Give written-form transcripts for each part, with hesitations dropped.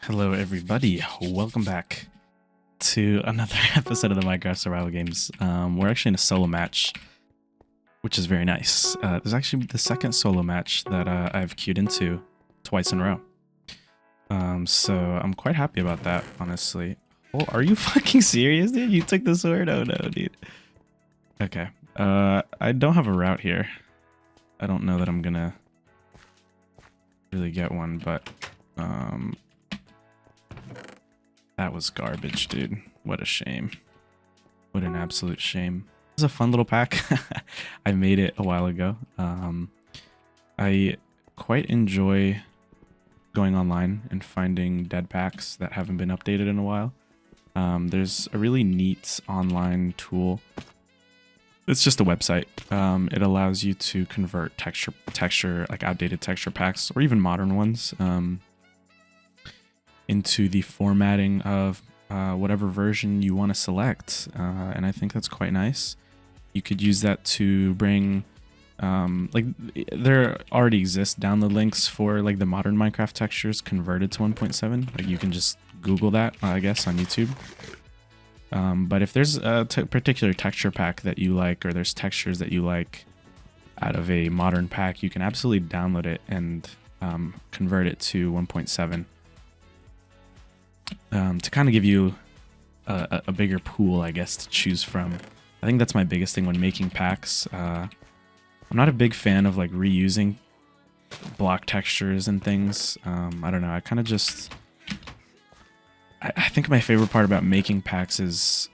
Hello everybody, welcome back to another episode of the Minecraft survival games. We're actually in a solo match, which is very nice. This is actually the second solo match that I've queued into twice in a row. So I'm quite happy about that, honestly. Oh, are you fucking serious, dude? You took the sword? Oh no, dude. Okay, I don't have a route here. I don't know that I'm gonna really get one, but that was garbage, dude. What a shame. What an absolute shame. It was a fun little pack. I made it a while ago. I quite enjoy going online and finding dead packs that haven't been updated in a while. There's a really neat online tool. It's just a website. It allows you to convert texture, like outdated texture packs, or even modern ones, into the formatting of whatever version you want to select, and I think that's quite nice. You could use that to bring like there already exist download links for like the modern Minecraft textures converted to 1.7. Like you can just Google that, I guess, on YouTube. But if there's a particular texture pack that you like, or there's textures that you like out of a modern pack, you can absolutely download it and convert it to 1.7. To kind of give you a bigger pool, I guess, to choose from. I think that's my biggest thing when making packs. I'm not a big fan of like reusing block textures and things. I don't know. I kind of just... I think my favorite part about making packs is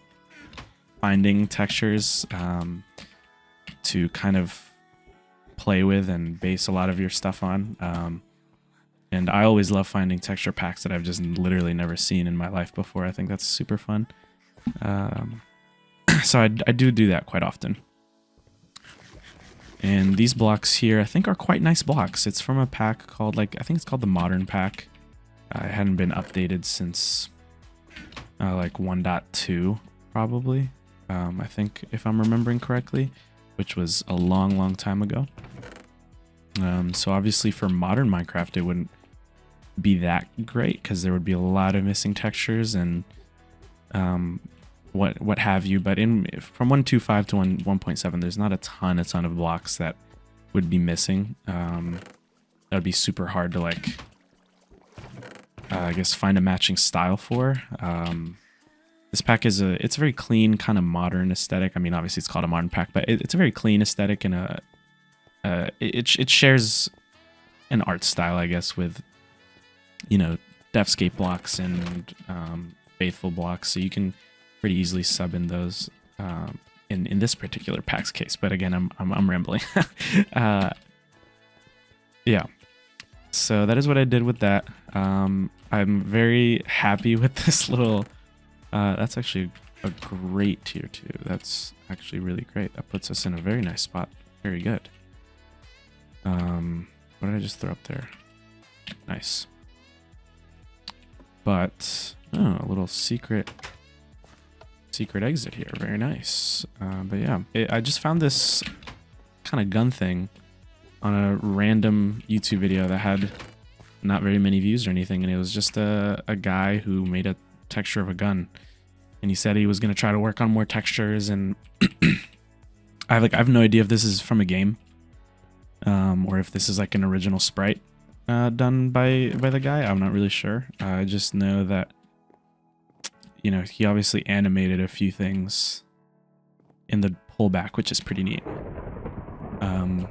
finding textures to kind of play with and base a lot of your stuff on. And I always love finding texture packs that I've just literally never seen in my life before. I think that's super fun. So I do that quite often. And these blocks here, I think, are quite nice blocks. It's from a pack called, like, I think it's called the Modern Pack. It hadn't been updated since like 1.2, probably. I think, if I'm remembering correctly, which was a long time ago. So obviously for modern Minecraft, it wouldn't be that great because there would be a lot of missing textures and what have you. But from 1.25 to 1.7, there's not a ton of blocks that would be missing. That would be super hard to, like, I guess, find a matching style for. This pack is it's a very clean, kind of modern aesthetic. I mean, obviously it's called a modern pack, but it's a very clean aesthetic, and it shares an art style, I guess, with, you know, Deathscape blocks and Faithful blocks, so you can pretty easily sub in those in this particular pack's case. But again, I'm rambling. Yeah, so that is what I did with that. I'm very happy with this little. That's actually a great tier 2. That's actually really great. That puts us in a very nice spot. Very good. What did I just throw up there? Nice. But a little secret exit here. Very nice. But yeah, I just found this kind of gun thing on a random YouTube video that had not very many views or anything, and it was just a guy who made a texture of a gun, and he said he was going to try to work on more textures. And I have no idea if this is from a game, or if this is like an original sprite done by the guy. I'm not really sure. I just know that, you know, he obviously animated a few things in the pullback, which is pretty neat. And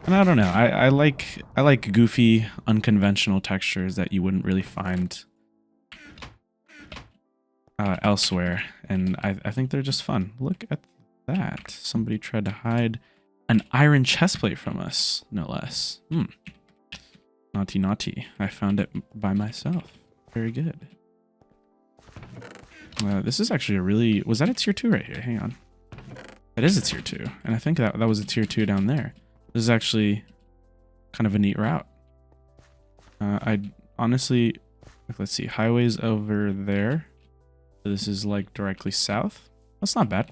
I don't know. I like goofy, unconventional textures that you wouldn't really find elsewhere, and I think they're just fun. Look at that. Somebody tried to hide an iron chestplate from us, no less. Naughty. I found it by myself. Very good. This is actually a really... Was that a tier 2 right here? Hang on. That is a tier 2. And I think that was a tier 2 down there. This is actually kind of a neat route. I honestly... Let's see. Highway's over there. So this is like directly south. That's not bad.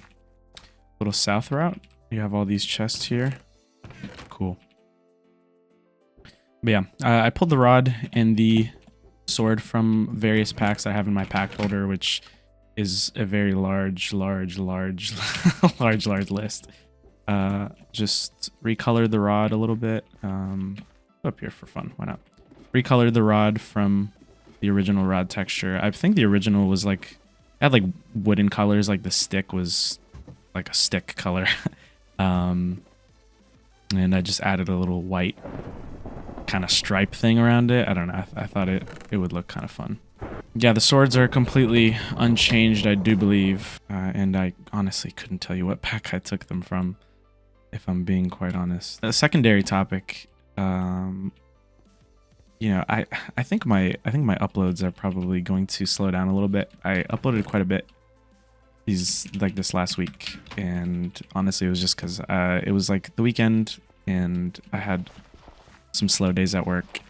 Little south route. You have all these chests here. Cool. But yeah, I pulled the rod and the sword from various packs I have in my pack holder, which is a very large large list. Just recolored the rod a little bit. Up here for fun, why not? Recolored the rod from the original rod texture. I think the original was like, had like wooden colors, like the stick was like a stick color. And I just added a little white kind of stripe thing around it. I don't know, I thought it would look kind of fun. Yeah, the swords are completely unchanged, I do believe. And I honestly couldn't tell you what pack I took them from, if I'm being quite honest. A secondary topic, you know, I think my uploads are probably going to slow down a little bit. I uploaded quite a bit this last week, and honestly it was just because it was like the weekend and I had some slow days at work,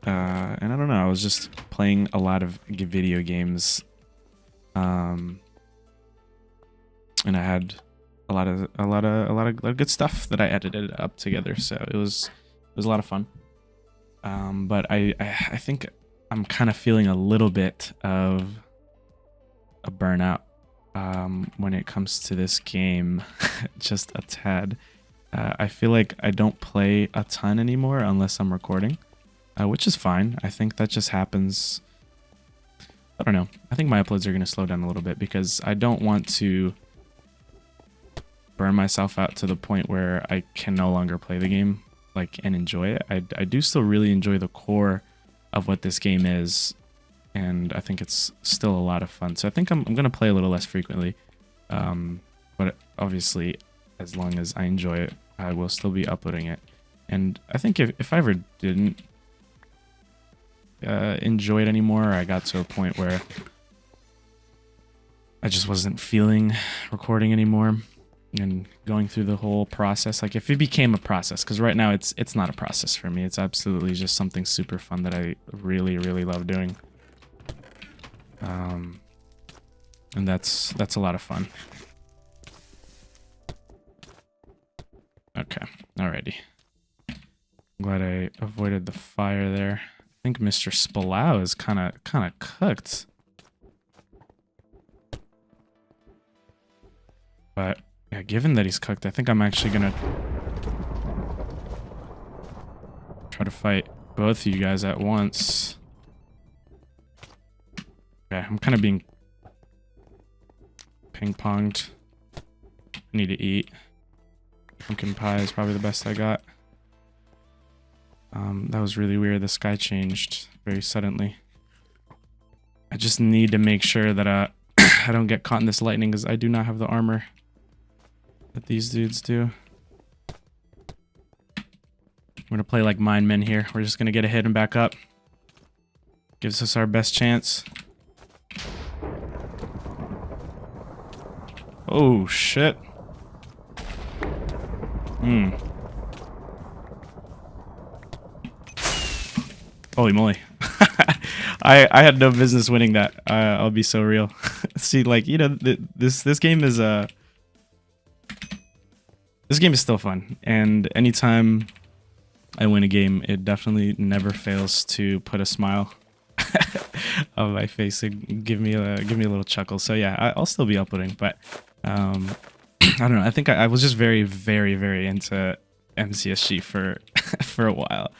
and I don't know, I was just playing a lot of video games, and I had a lot of good stuff that I edited up together, so it was a lot of fun. But I think I'm kind of feeling a little bit of a burnout when it comes to this game. Just a tad. I feel like I don't play a ton anymore unless I'm recording, which is fine. I think that just happens. I don't know. I think my uploads are going to slow down a little bit because I don't want to burn myself out to the point where I can no longer play the game and enjoy it. I do still really enjoy the core of what this game is, and I think it's still a lot of fun. So I think I'm going to play a little less frequently, but obviously as long as I enjoy it, I will still be uploading it. And I think if I ever didn't enjoy it anymore, or I got to a point where I just wasn't feeling recording anymore and going through the whole process, like if it became a process, because right now it's not a process for me, it's absolutely just something super fun that I really love doing, and that's a lot of fun. Okay, alrighty. I'm glad I avoided the fire there. I think Mr. Spalao is kind of cooked, but yeah, given that he's cooked, I think I'm actually gonna try to fight both of you guys at once. Okay, I'm kind of being ping-ponged. I need to eat. Pumpkin pie is probably the best I got. That was really weird. The sky changed very suddenly. I just need to make sure that I don't get caught in this lightning, because I do not have the armor that these dudes do. I'm gonna play like Mine Men here. We're just gonna get a hit and back up. Gives us our best chance. Oh shit. Holy moly. I had no business winning that. I'll be so real. See, like, you know, this game is still fun, and anytime I win a game, it definitely never fails to put a smile on my face and give me a little chuckle. So yeah, I'll still be uploading, but I don't know. I think I was just very into MCSG for a while,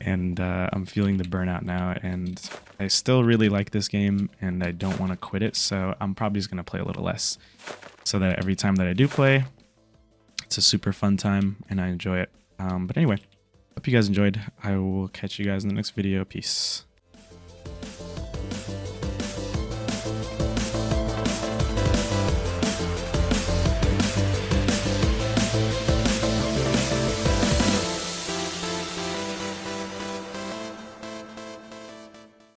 and I'm feeling the burnout now, and I still really like this game, and I don't want to quit it. So I'm probably just gonna play a little less, so that every time that I do play, it's a super fun time and I enjoy it. But anyway, hope you guys enjoyed. I will catch you guys in the next video. Peace.